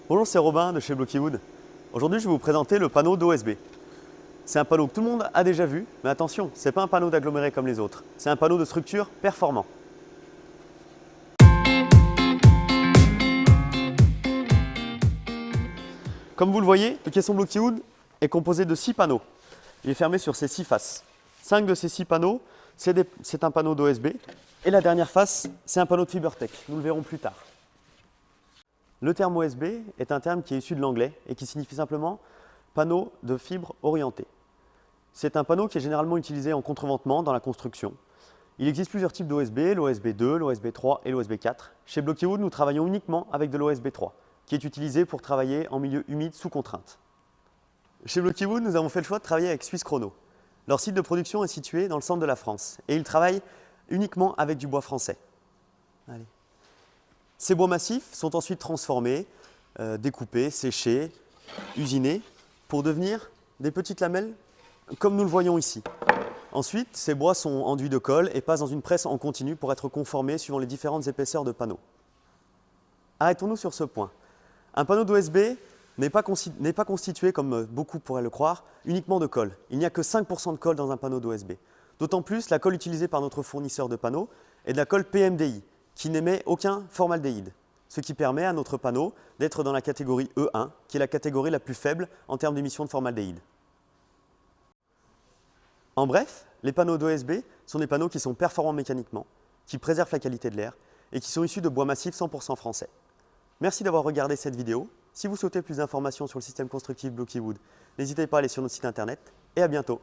Bonjour, c'est Robin de chez Blockywood. Aujourd'hui, je vais vous présenter le panneau d'OSB. C'est un panneau que tout le monde a déjà vu, mais attention, ce n'est pas un panneau d'aggloméré comme les autres. C'est un panneau de structure performant. Comme vous le voyez, le caisson Blockywood est composé de 6 panneaux. Il est fermé sur ses 6 faces. 5 de ces 6 panneaux, c'est un panneau d'OSB. Et la dernière face, c'est un panneau de Fibertech. Nous le verrons plus tard. Le terme OSB est un terme qui est issu de l'anglais et qui signifie simplement panneau de fibre orienté. C'est un panneau qui est généralement utilisé en contreventement dans la construction. Il existe plusieurs types d'OSB, l'OSB 2, l'OSB 3 et l'OSB 4. Chez Blockywood, nous travaillons uniquement avec de l'OSB 3, qui est utilisé pour travailler en milieu humide sous contrainte. Chez Blockywood, nous avons fait le choix de travailler avec Suisse Chrono. Leur site de production est situé dans le centre de la France et ils travaillent uniquement avec du bois français. Allez. Ces bois massifs sont ensuite transformés, découpés, séchés, usinés pour devenir des petites lamelles comme nous le voyons ici. Ensuite, ces bois sont enduits de colle et passent dans une presse en continu pour être conformés suivant les différentes épaisseurs de panneaux. Arrêtons-nous sur ce point. Un panneau d'OSB n'est pas constitué, comme beaucoup pourraient le croire, uniquement de colle. Il n'y a que 5% de colle dans un panneau d'OSB. D'autant plus, la colle utilisée par notre fournisseur de panneaux est de la colle PMDI, qui n'émet aucun formaldéhyde, ce qui permet à notre panneau d'être dans la catégorie E1, qui est la catégorie la plus faible en termes d'émissions de formaldéhyde. En bref, les panneaux d'OSB sont des panneaux qui sont performants mécaniquement, qui préservent la qualité de l'air et qui sont issus de bois massif 100% français. Merci d'avoir regardé cette vidéo. Si vous souhaitez plus d'informations sur le système constructif Blockywood, n'hésitez pas à aller sur notre site internet et à bientôt.